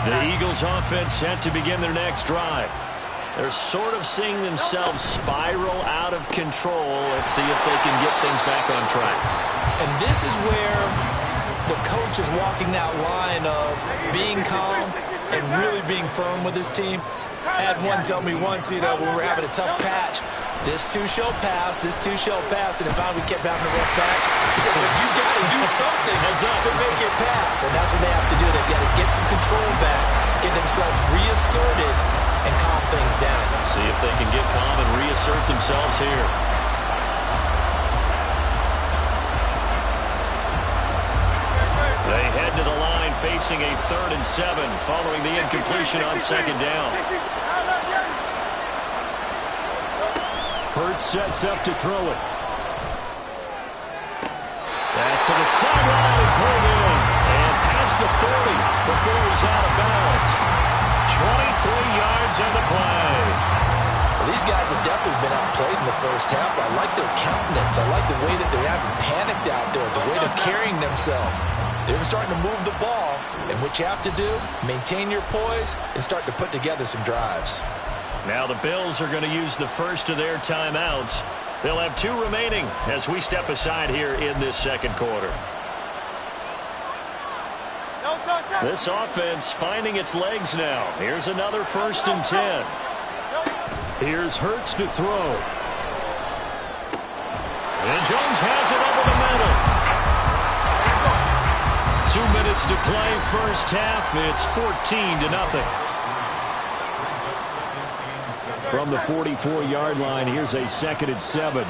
The Eagles offense set to begin their next drive. They're sort of seeing themselves spiral out of control. Let's see if they can get things back on track. And this is where the coach is walking that line of being calm and really being firm with his team. I had one tell me once, when we were having a tough patch, this too shall pass, this too shall pass, and if we kept having a rough patch, he said, but you got to do something to make it pass, and that's what they have to do. They've got to get some control back, get themselves reasserted, and calm things down. See if they can get calm and reassert themselves here. They head to the line facing a 3rd and 7 following the incompletion on 2nd down. Hurts sets up to throw it. Pass to the sideline and pulled in. And past the 40 before he's out of bounds. 23 yards on the play. Well, these guys have definitely been outplayed in the first half. I like their countenance. I like the way that they're having panicked out there, the way they're carrying themselves. They're starting to move the ball, and what you have to do, maintain your poise and start to put together some drives. Now the Bills are going to use the first of their timeouts. They'll have 2 remaining as we step aside here in this 2nd quarter. This offense finding its legs now. Here's another 1st and 10. Here's Hurts to throw. And Jones has it over the middle. 2 minutes to play first half. It's 14-0. From the 44-yard line, here's a 2nd and 7.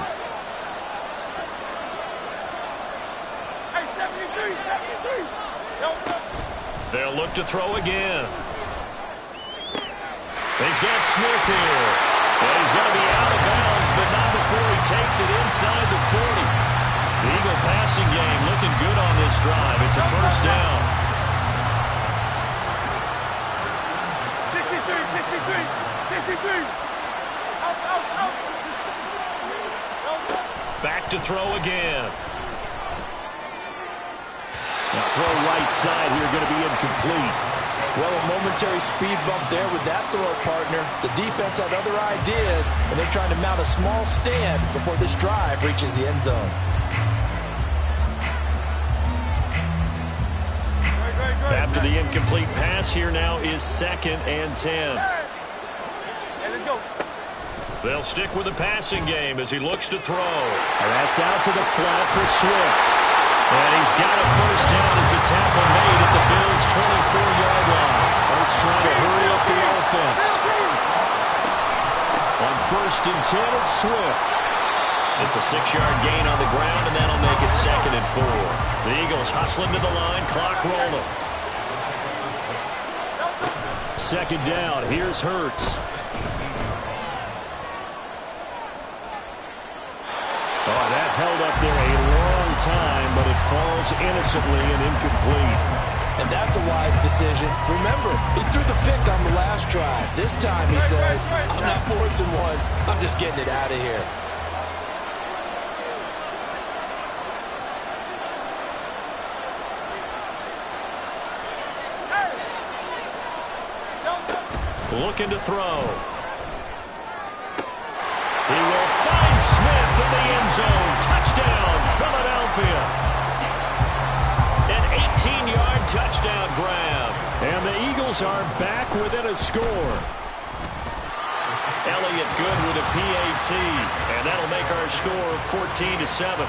They'll look to throw again. He's got Smith here. Well, he's going to be out of bounds, but not before he takes it inside the 40. The Eagle passing game looking good on this drive. It's a 1st down. 63. Back to throw again. Now throw right side here, going to be incomplete. Well, a momentary speed bump there with that throw, partner. The defense had other ideas, and they're trying to mount a small stand before this drive reaches the end zone. After the incomplete pass, here now is 2nd and 10. They'll stick with the passing game as he looks to throw. And that's out to the flat for Swift. And he's got a 1st down as a tackle made at the Bills' 24-yard line. Hurts trying to hurry up the offense. On 1st and 10, it's Swift. It's a 6-yard gain on the ground, and that'll make it 2nd and 4. The Eagles hustling to the line, clock rolling. 2nd down, here's Hurts. Oh, that held up there a long time, but it falls innocently and incomplete. And that's a wise decision. Remember, he threw the pick on the last drive. This time he says, I'm not forcing one. I'm just getting it out of here. Looking to throw. He will find Smith in the end zone. Touchdown, Philadelphia. An 18-yard touchdown grab. And the Eagles are back within a score. Elliott good with a PAT. And that'll make our score 14-7.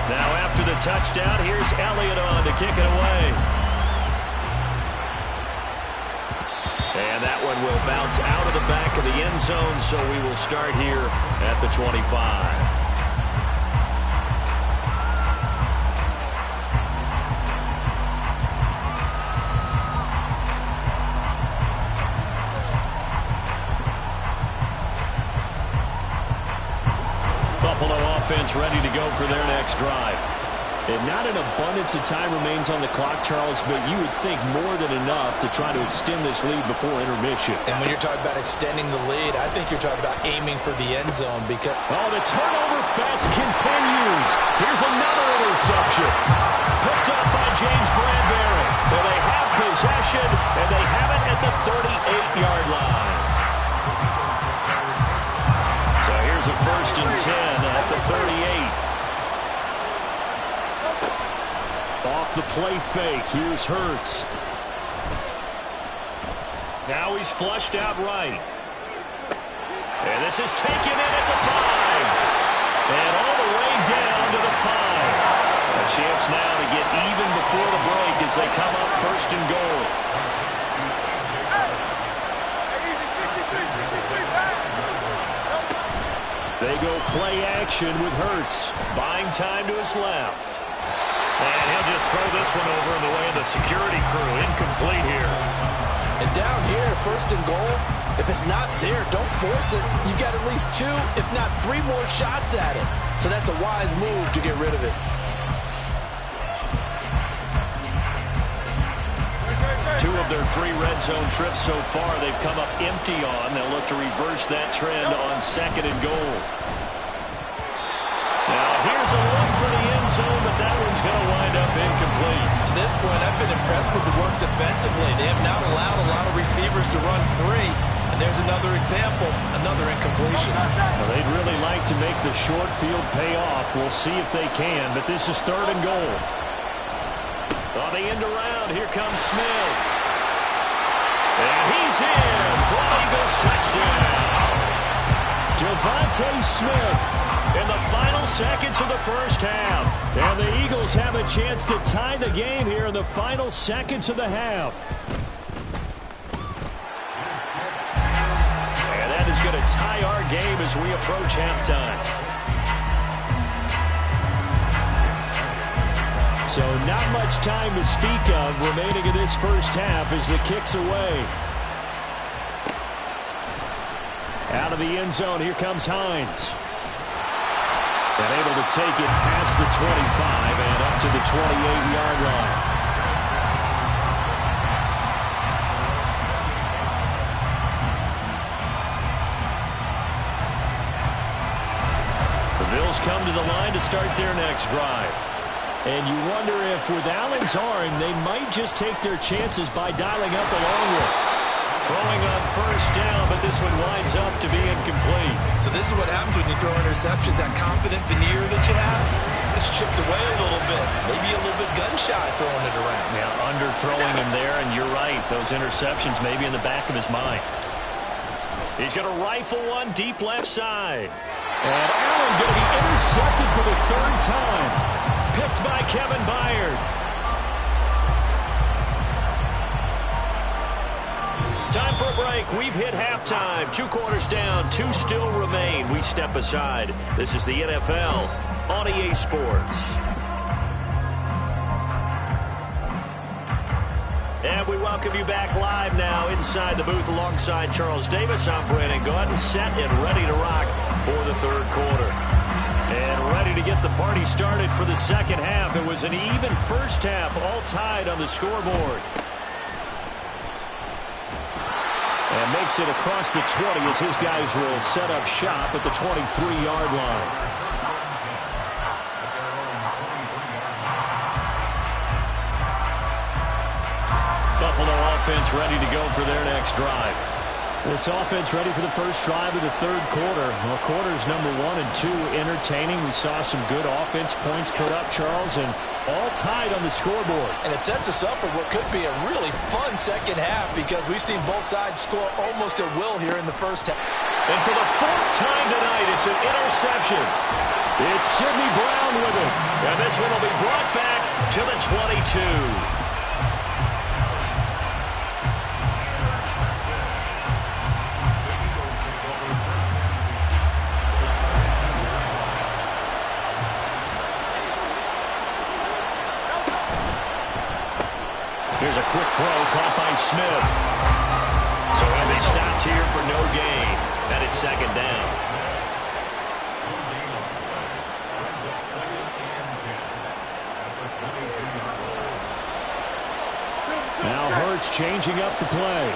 Now after the touchdown, here's Elliott on to kick it away. And that one will bounce out of the back of the end zone, so we will start here at the 25. Buffalo offense ready to go for their next drive. And not an abundance of time remains on the clock, Charles, but you would think more than enough to try to extend this lead before intermission. And when you're talking about extending the lead, I think you're talking about aiming for the end zone because... Oh, the turnover fest continues. Here's another interception. Picked up by James Bradbury. Well, they have possession, and they have it at the 38-yard line. So here's a 1st and 10 at the 38. Off the play fake. Here's Hurts. Now he's flushed out right. And this is taken in at the 5. And all the way down to the 5. A chance now to get even before the break as they come up 1st and goal. They go play action with Hurts. Buying time to his left. And he'll just throw this one over in the way of the security crew. Incomplete here. And down here, 1st and goal, if it's not there, don't force it. You've got at least 2, if not 3 more shots at it. So that's a wise move to get rid of it. 2 of their 3 red zone trips so far they've come up empty on. They'll look to reverse that trend on 2nd and goal. Now here's a look for the end zone, but that one's going to wind up incomplete. To this point, I've been impressed with the work defensively. They have not allowed a lot of receivers to run free. And there's another example, another incompletion. Well, they'd really like to make the short field pay off. We'll see if they can, but this is 3rd and goal. On the end around, here comes Smith. And he's in for an Eagles touchdown. Devontae Smith in the final seconds of the 1st half. And the Eagles have a chance to tie the game here in the final seconds of the half. And that is going to tie our game as we approach halftime. So not much time to speak of remaining in this 1st half as the kick's away. Out of the end zone, here comes Hines. And able to take it past the 25 and up to the 28-yard line. The Bills come to the line to start their next drive. And you wonder if with Allen's arm, they might just take their chances by dialing up a long one. Throwing on 1st down, but this one winds up to be incomplete. So this is what happens when you throw interceptions. That confident veneer that you have is chipped away a little bit. Maybe a little bit gun-shy throwing it around. Yeah, underthrowing him there, and you're right. Those interceptions may be in the back of his mind. He's going to rifle one deep left side. And Allen going to be intercepted for the 3rd time. Picked by Kevin Byard. Time for a break. We've hit halftime. 2 quarters down. 2 still remain. We step aside. This is the NFL on EA Sports. And we welcome you back live now inside the booth alongside Charles Davis. I'm Brandon Gaudin, set and ready to rock for the 3rd quarter. And ready to get the party started for the 2nd half. It was an even 1st half, all tied on the scoreboard. And makes it across the 20 as his guys will set up shop at the 23-yard line. Buffalo offense ready to go for their next drive. This offense ready for the first drive of the 3rd quarter. Well, quarters number 1 and 2 entertaining. We saw some good offense points put up, Charles, and all tied on the scoreboard. And it sets us up for what could be a really fun 2nd half because we've seen both sides score almost at will here in the 1st half. And for the 4th time tonight, it's an interception. It's Sidney Brown with it. And this one will be brought back to the 22. Here's a quick throw caught by Smith. So they stopped here for no gain. And it's 2nd down. changing up the play.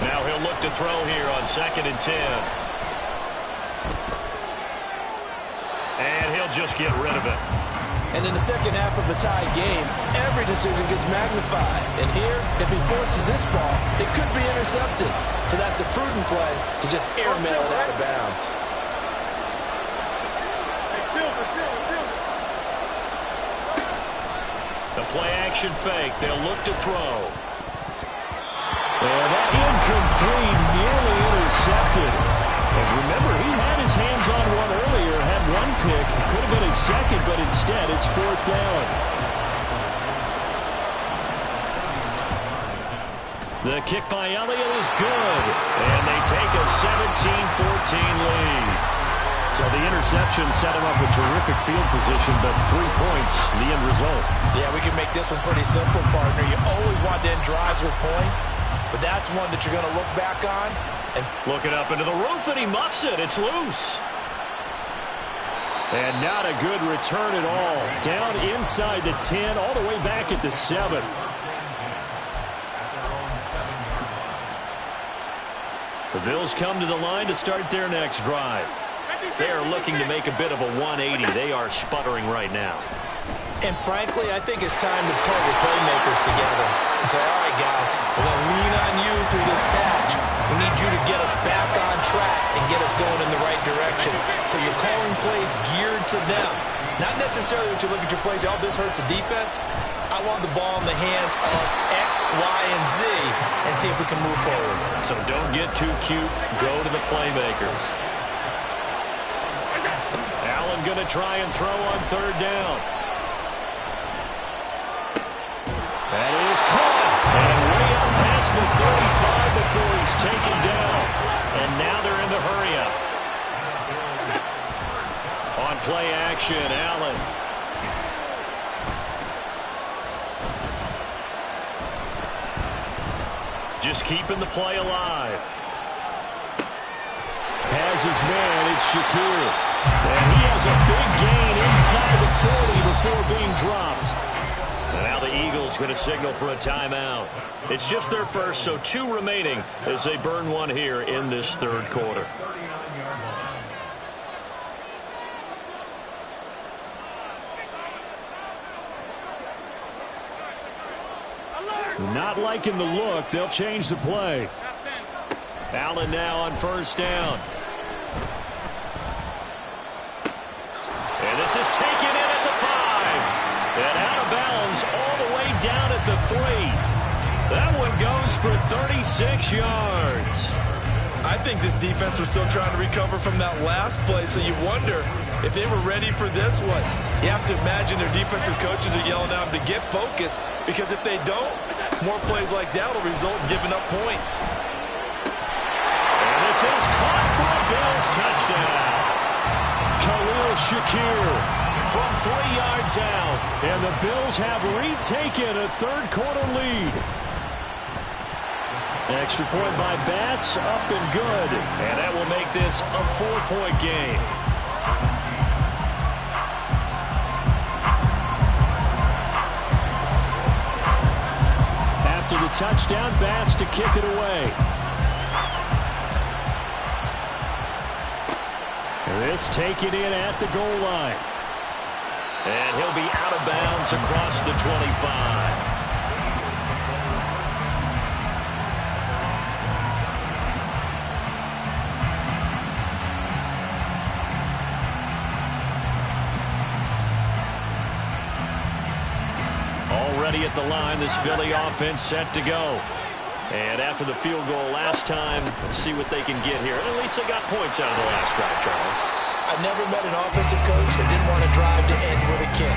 Now he'll look to throw here on 2nd and 10. And he'll just get rid of it. And in the second half of the tied game, every decision gets magnified. And here, if he forces this ball, it could be intercepted. So that's the prudent play to just airmail it out of bounds. The play-action fake. They'll look to throw. And that incomplete, nearly intercepted. And remember, he had his hands on one earlier, had one pick. Could have been his second, but instead it's 4th down. The kick by Elliott is good. And they take a 17-14 lead. So the interception set him up with terrific field position, but 3 points, the end result. Yeah, we can make this one pretty simple, partner. You always want to end drives with points, but that's one that you're going to look back on. And looking up into the roof, and he muffs it. It's loose. And not a good return at all. Down inside the 10, all the way back at the 7. The Bills come to the line to start their next drive. They are looking to make a bit of a 180. They are sputtering right now. And frankly, I think it's time to call your playmakers together and say, all right, guys, we're going to lean on you through this patch. We need you to get us back on track and get us going in the right direction. So you're calling plays geared to them. Not necessarily when you look at your plays, oh, this hurts the defense. I want the ball in the hands of X, Y, and Z and see if we can move forward. So don't get too cute. Go to the playmakers. Allen going to try and throw on 3rd down. That is caught. And way out past the 35 before he's taken down. And now they're in the hurry-up. On play action, Allen. Just keeping the play alive. Has his man, it's Shakir. And he has a big gain inside the 40 before being dropped. And now the Eagles going to signal for a timeout. It's just their first, so 2 remaining as they burn one here in this 3rd quarter. Not liking the look. They'll change the play. Allen now on 1st down. And this is taken in at the 5. And out of bounds all the way down at the 3. That one goes for 36 yards. I think this defense was still trying to recover from that last play, so you wonder if they were ready for this one. You have to imagine their defensive coaches are yelling at them to get focused, because if they don't, more plays like that will result in giving up points. And this is caught for a Bills touchdown. Khalil Shakir from 3 yards out. And the Bills have retaken a 3rd quarter lead. Extra point by Bass, up and good. And that will make this a 4-point game. After the touchdown, Bass to kick it away. This taken in at the goal line. And he'll be out of bounds across the 25. Already at the line, this Philly offense set to go. And after the field goal last time, see what they can get here. And at least they got points out of the last drive, Charles. I've never met an offensive coach that didn't want to drive to end with a kick.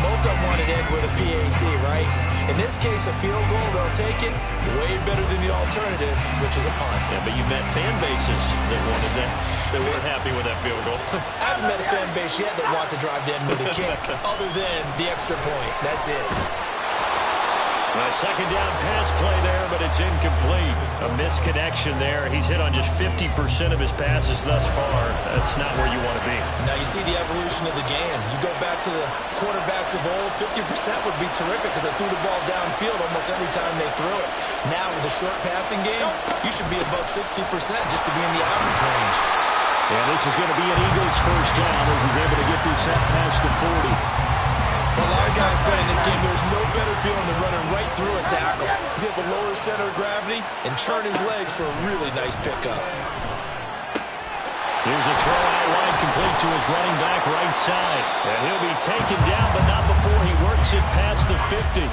Most of them wanted to end with a PAT, right? In this case, a field goal, they'll take it way better than the alternative, which is a punt. Yeah, but you met fan bases that wanted that. They weren't happy with that field goal. I haven't met a fan base yet that wants to drive to end with a kick, other than the extra point. That's it. A second down pass play there, but it's incomplete. A misconnection there. He's hit on just 50% of his passes thus far. That's not where you want to be. Now you see the evolution of the game. You go back to the quarterbacks of old, 50% would be terrific because they threw the ball downfield almost every time they threw it. Now with the short passing game, you should be above 60% just to be in the average range. And this is going to be an Eagles first down as he's able to get this up past the 40. For a lot of guys playing this game, there's no better feeling than running right through a tackle. He's able to lower his center of gravity and turn his legs for a really nice pickup. Here's a throw out wide complete to his running back right side. And he'll be taken down, but not before he works it past the 50.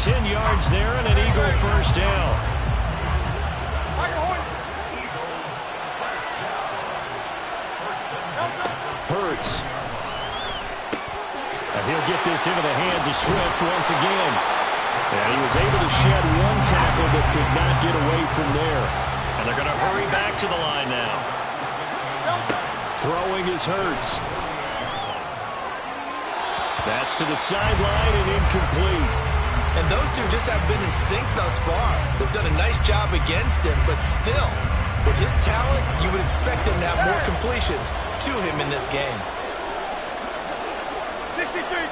10 yards there and an Eagle first down. Hurts. And he'll get this into the hands of Swift once again. And he was able to shed one tackle but could not get away from there. And they're going to hurry back to the line now. Throwing is Hurts. That's to the sideline and incomplete. And those two just have been in sync thus far. They've done a nice job against him, but still, with his talent, you would expect him to have more completions to him in this game. 63.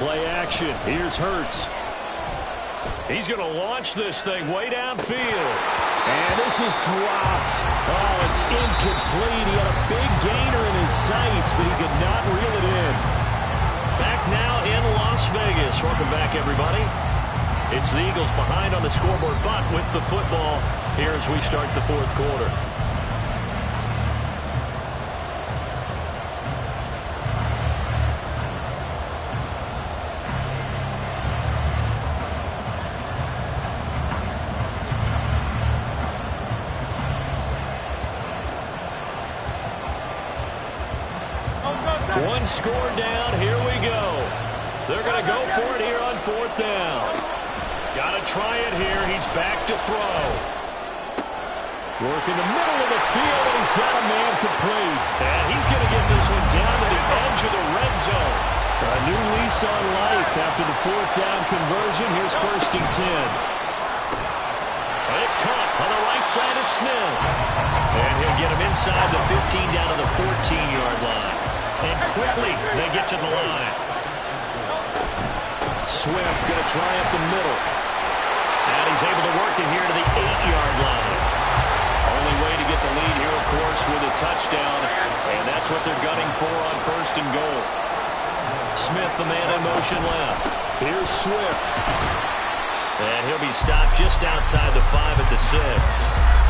Play action. Here's Hurts. He's going to launch this thing way downfield. And this is dropped. Oh, it's incomplete. He had a big gainer in his sights, but he could not reel it in. Back now in Las Vegas. Welcome back, everybody. It's the Eagles behind on the scoreboard, but with the football here as we start the fourth quarter. One score down. Here we go. They're going to go for it here on fourth down. Got to try it here. He's back to throw. Working the middle of the field, and he's got a man complete. And he's going to get this one down to the edge of the red zone. A new lease on life after the fourth down conversion. Here's first and 10. And it's caught on the right side of Smith. And he'll get him inside the 15 down to the 14-yard line. And quickly, they get to the line. Swift going to try up the middle. And he's able to work it here to the 8-yard line. Only way to get the lead here, of course, with a touchdown. And that's what they're gunning for on first and goal. Smith, the man in motion left. Here's Swift. And he'll be stopped just outside the 5 at the 6.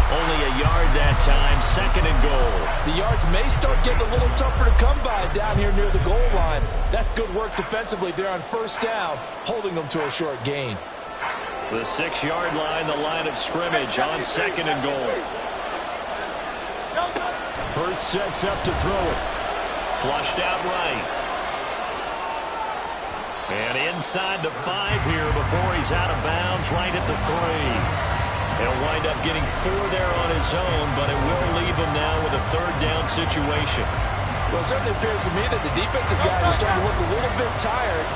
Only a yard that time, second and goal. The yards may start getting a little tougher to come by down here near the goal line. That's good work defensively there on first down, holding them to a short gain. The 6-yard line, the line of scrimmage on second and goal. Hurts sets up to throw it. Flushed out right. And inside the 5 here before he's out of bounds, right at the 3. He'll wind up getting 4 there on his own, but it will leave him now with a third down situation. Well, it certainly appears to me that the defensive guys are starting to look a little bit tired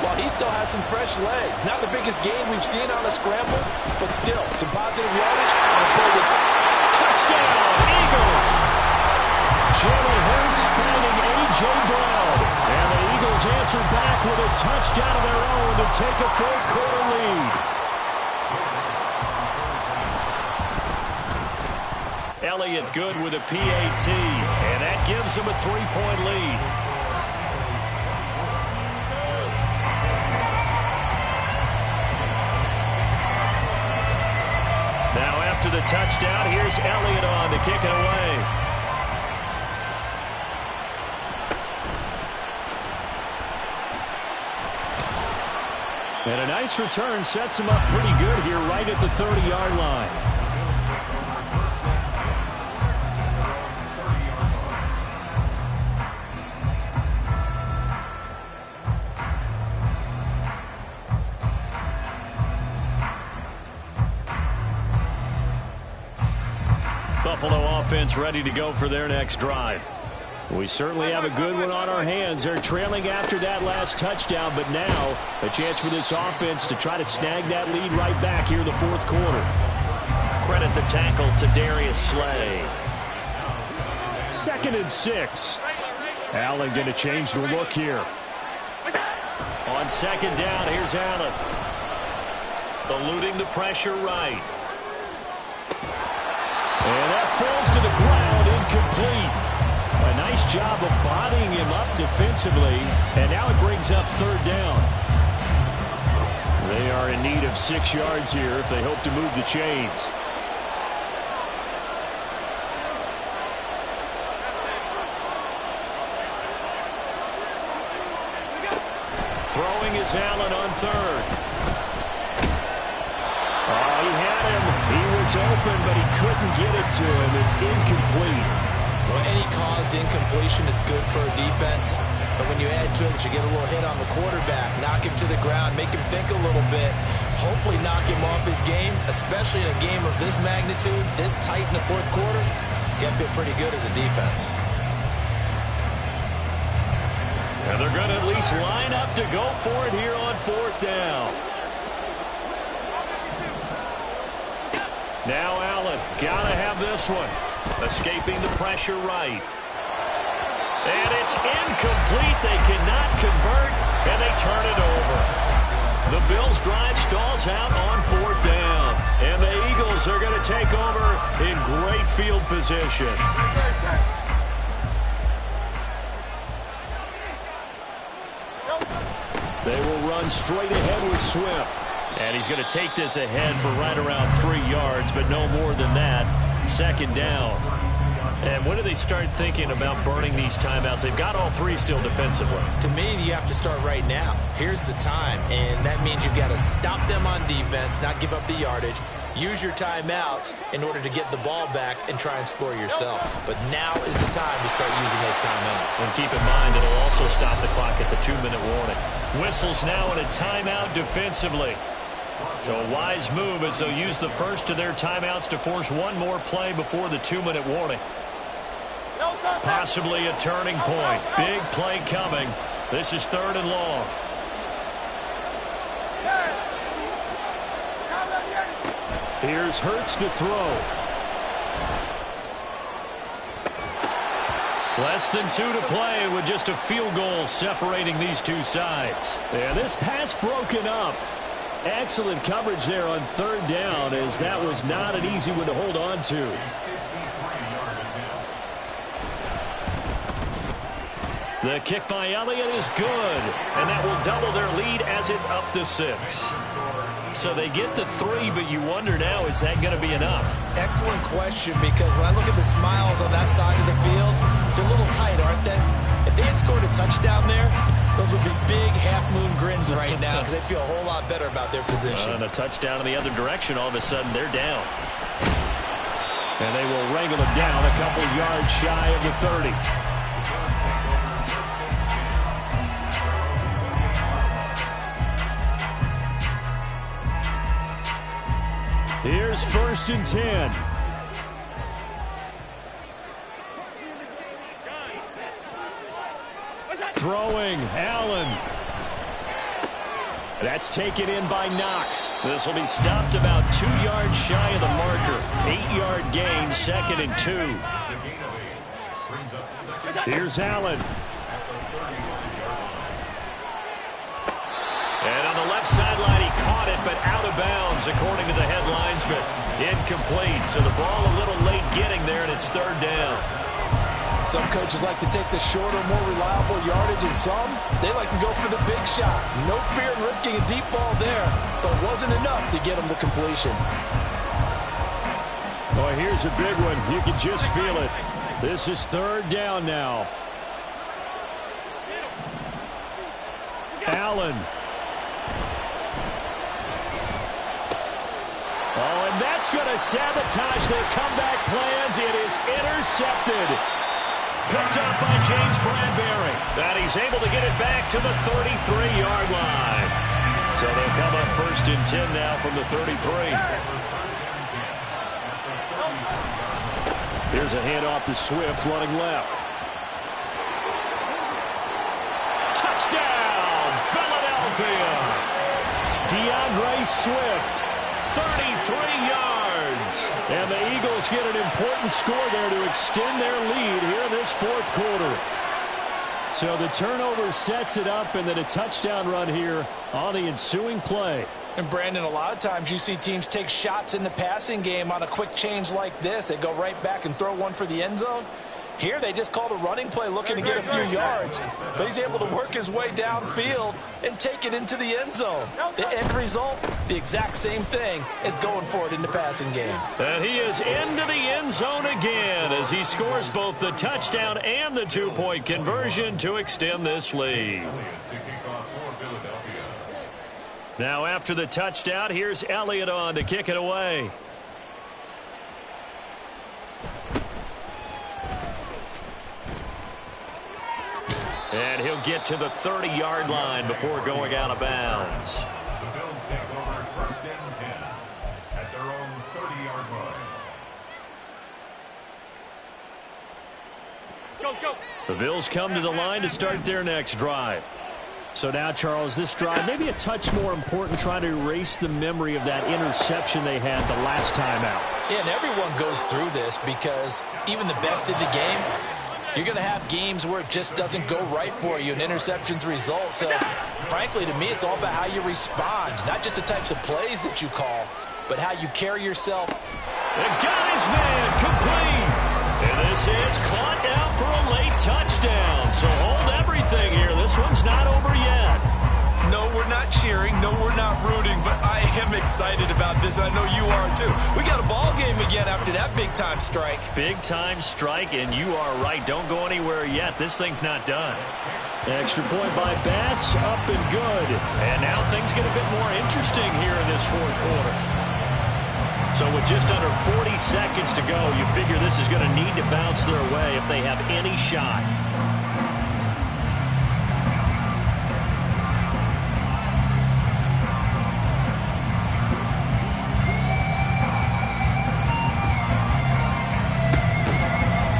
while he still has some fresh legs. Not the biggest gain we've seen on a scramble, but still some positive yardage. Touchdown, Eagles! Jalen Hurts finding A.J. Brown. And the Eagles answer back with a touchdown of their own to take a fourth quarter lead. Elliott good with a PAT, and that gives him a 3-point lead. Now after the touchdown, here's Elliott on to kick it away. And a nice return sets him up pretty good here right at the 30-yard line. Buffalo offense ready to go for their next drive. We certainly have a good one on our hands. They're trailing after that last touchdown, but now a chance for this offense to try to snag that lead right back here in the fourth quarter. Credit the tackle to Darius Slay. 2nd and 6. Allen going to change the look here. On 2nd down, here's Allen. Eluding the pressure right. And that falls to the ground, incomplete. A nice job of bodying him up defensively, and now it brings up 3rd down. They are in need of 6 yards here if they hope to move the chains. Throwing is Allen on 3rd. Oh, he had him. He was open, but he couldn't get it to him. It's incomplete. Well, any caused incompletion is good for a defense, but when you add to it that you get a little hit on the quarterback, knock him to the ground, make him think a little bit, hopefully knock him off his game, especially in a game of this magnitude, this tight in the fourth quarter, got to feel pretty good as a defense. And they're going to at least line up to go for it here on 4th down. Now Allen, gotta have this one. Escaping the pressure right. And it's incomplete. They cannot convert, and they turn it over. The Bills' drive stalls out on 4th down. And the Eagles are going to take over in great field position. They will run straight ahead with Swift. And he's going to take this ahead for right around 3 yards, but no more than that. 2nd down. And when do they start thinking about burning these timeouts? They've got all 3 still defensively. To me, you have to start right now. Here's the time, and that means you've got to stop them on defense, not give up the yardage, use your timeouts in order to get the ball back and try and score yourself. But now is the time to start using those timeouts. And keep in mind, it'll also stop the clock at the 2-minute warning. Whistles now in a timeout defensively. So a wise move as they'll use the first of their timeouts to force one more play before the 2-minute warning. Possibly a turning point. Big play coming. This is 3rd and long. Here's Hurts to throw. Less than 2 to play with just a field goal separating these two sides. And this pass broken up. Excellent coverage there on 3rd down, as that was not an easy one to hold on to. The kick by Elliott is good, and that will double their lead as it's up to 6. So they get the 3, but you wonder now, is that going to be enough? Excellent question, because when I look at the smiles on that side of the field, they're a little tight, aren't they? If they had scored a touchdown there, those would be big half-moon grins right now, because they'd feel a whole lot better about their position. And a touchdown in the other direction, all of a sudden they're down. And they will wrangle them down a couple yards shy of the 30. Here's 1st and 10. Throwing, Allen. That's taken in by Knox. This will be stopped about 2 yards shy of the marker. 8-yard gain, 2nd and 2. Here's Allen. And on the left sideline, he caught it, but out of bounds, according to the headlines, but incomplete. So the ball a little late getting there, and it's 3rd down. Some coaches like to take the shorter, more reliable yardage, and some, they like to go for the big shot. No fear in risking a deep ball there, but wasn't enough to get them the completion. Boy, here's a big one. You can just feel it. This is 3rd down now. Allen. Oh, and that's going to sabotage their comeback plans. It is intercepted. Picked up by James Bradbury. And he's able to get it back to the 33-yard line. So they'll come up 1st and 10 now from the 33. Here's a handoff to Swift running left. Philadelphia. DeAndre Swift, 33 yards. And the Eagles get an important score there to extend their lead here in this fourth quarter. So the turnover sets it up, and then a touchdown run here on the ensuing play. And, Brandon, a lot of times you see teams take shots in the passing game on a quick change like this. They go right back and throw one for the end zone. Here they just called a running play looking to get a few yards. But he's able to work his way downfield and take it into the end zone. The end result, the exact same thing as going for it in the passing game. And he is into the end zone again as he scores both the touchdown and the two-point conversion to extend this lead. Now after the touchdown, here's Elliott on to kick it away. And he'll get to the 30-yard line before going out of bounds. The Bills take over first and 10 at their own 30-yard line. Let's go. The Bills come to the line to start their next drive. So now, Charles, this drive maybe a touch more important, trying to erase the memory of that interception they had the last time out. Yeah, and everyone goes through this because even the best in the game, you're going to have games where it just doesn't go right for you, and interceptions result. So, frankly, to me, it's all about how you respond, not just the types of plays that you call, but how you carry yourself. And got his man complete. And this is caught out for a late touchdown. So hold everything here. This one's not over yet. No, we're not cheering. No, we're not rooting, but I am excited about this, and I know you are too. We got a ball game again after that big-time strike. Big-time strike, and you are right. Don't go anywhere yet. This thing's not done. Extra point by Bass, up and good. And now things get a bit more interesting here in this fourth quarter. So with just under 40 seconds to go, you figure this is going to need to bounce their way if they have any shot.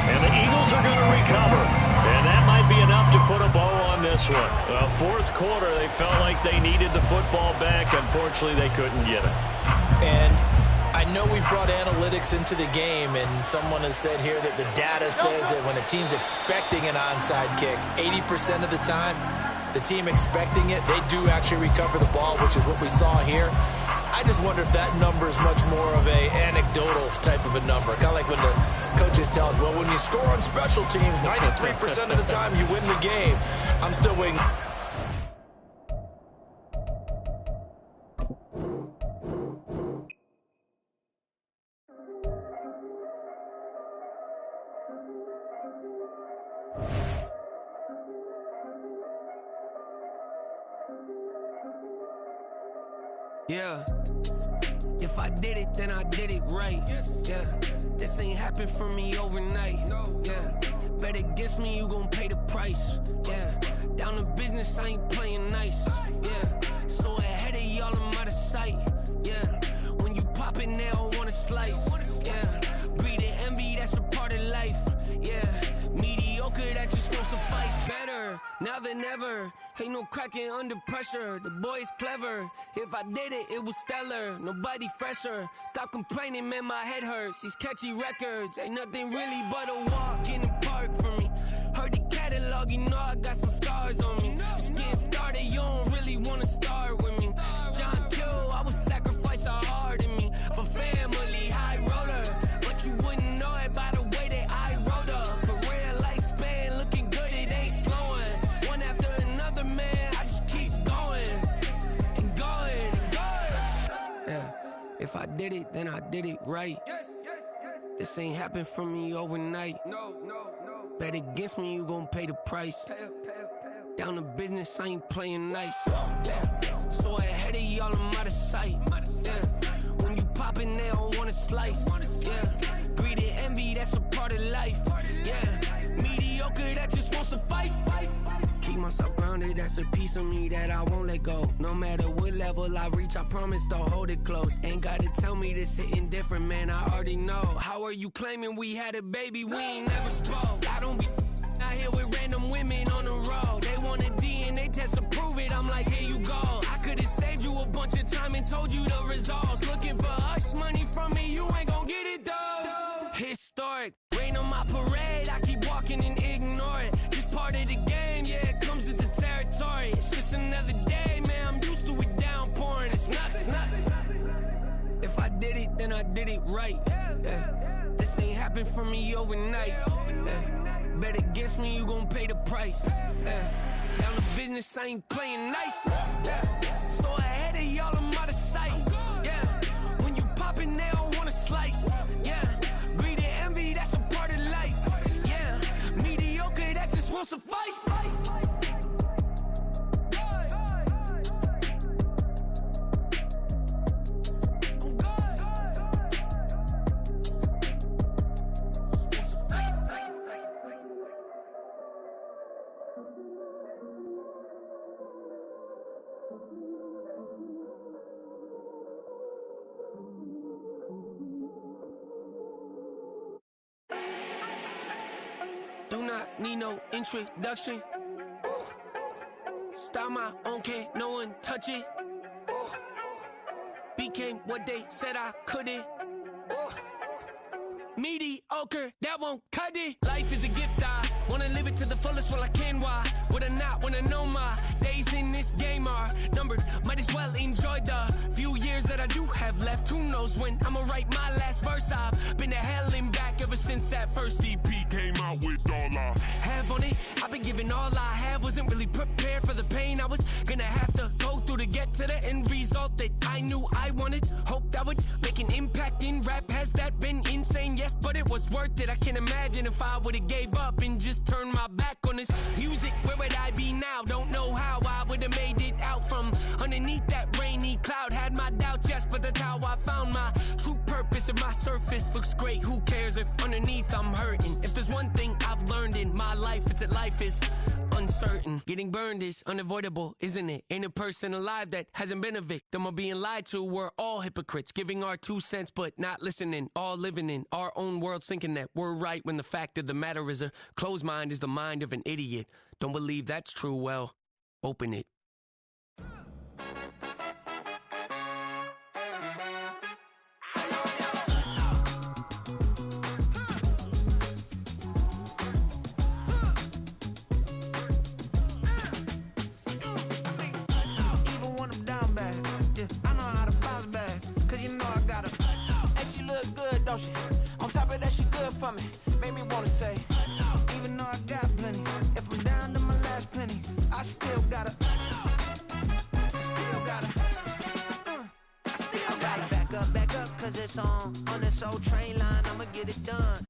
And the Eagles are going to recover. And that might be enough to put a bow on this one. Fourth quarter, they felt like they needed the football back. Unfortunately, they couldn't get it. And I know we brought analytics into the game, and someone has said here that the data says that when a team's expecting an onside kick, 80% of the time, the team expecting it, they do actually recover the ball, which is what we saw here. I just wonder if that number is much more of a anecdotal type of a number. Kind of like when the coaches tell us, well, when you score on special teams, 93% of the time you win the game. I'm still waiting. Yeah, if I did it, then I did it right. Yeah, this ain't happened for me overnight. Yeah, bet against me, you gon' pay the price. Yeah, down to business, I ain't playing nice. Yeah, so ahead of y'all, I'm out of sight. Yeah, when you pop it, they don't wanna slice. Yeah, greed and envy, that's a part of life. Yeah, mediocre, that just won't suffice. Better now than ever. Ain't no cracking under pressure. The boy's clever. If I did it, it was stellar. Nobody fresher. Stop complaining, man, my head hurts. These catchy records ain't nothing really but a walk in the park for me. Heard the catalog, you know I got some scars on me. Just getting started, you don't really wanna start with me. It's John Kill, I would sacrifice a heart in me for family, high roller. But you wouldn't know it by the way that I wrote up. For real lifespan, looking good, it ain't slowing. One after another, man, I just keep going and going and going. Yeah, if I did it, then I did it right. This ain't happened for me overnight. No. Bet against me, you gon' pay the price. Down to business, I ain't playing nice. So ahead of y'all, I'm out of sight. Yeah. When you poppin', they don't wanna slice. Yeah. Greed and envy, that's a part of life. Yeah. Mediocre, that just won't suffice. Keep myself grounded, that's a piece of me that I won't let go. No matter what level I reach, I promise to hold it close. Ain't gotta tell me this hitting different, man, I already know. How are you claiming we had a baby, we ain't never spoke? I don't be out here with random women on the road. They want a D and they test to prove it. I'm like, here you go. I could've saved you a bunch of time and told you the results. Looking for hush money from me, you ain't gon' get it though. Historic, rain on my parade. I keep walking and ignore it. Just part of the game, yeah, it comes with the territory. It's just another day, man, I'm used to it downpouring. It's nothing. If I did it, then I did it right. Yeah. This ain't happened for me overnight. Yeah. Bet against me, you gon' pay the price. Yeah. Down to business, I ain't playing nice. Yeah. So ahead of y'all, I'm out of sight. Yeah. When you poppin', they don't wanna slice. Yeah. Greed and envy, that's a part of life. Yeah. Mediocre, that just won't suffice. Do not need no introduction. Ooh. Style my own, can't no one touch it. Ooh. Became what they said I couldn't. Ooh. Mediocre, that won't cut it. Life is a gift, I wanna live it to the fullest while I can. Why would I not wanna know my days in this game are numbered? Might as well enjoy the few years that I do have left. Who knows when I'ma write my last verse? I've been to hell and back ever since that first EP came out with all I have on it. I've been giving all I have, wasn't really prepared for the pain I was gonna have to go through to get to the end result that I knew I wanted. Hoped I would make an impact in rap. Has that been insane? Yes, but it was worth it. I can't imagine if I would've gave up and just turned my back on this music. Where would I be now? Don't know how I would've made it out from underneath that rainy cloud. Had my doubts, yes, but that's how I found my true purpose. If my surface looks great, who cares if underneath I'm hurting? If there's one thing I've learned in my life, it's that life is uncertain. Getting burned is unavoidable, isn't it? Ain't a person alive that hasn't been a victim of being lied to. We're all hypocrites, giving our 2 cents but not listening. All living in our own world, thinking that we're right when the fact of the matter is a closed mind is the mind of an idiot. Don't believe that's true? Well, open it. Don't she? On top of that, she good for me. Made me wanna say, even though I got plenty, if I'm down to my last penny, I still gotta, back up, cause it's on this old train line, I'ma get it done.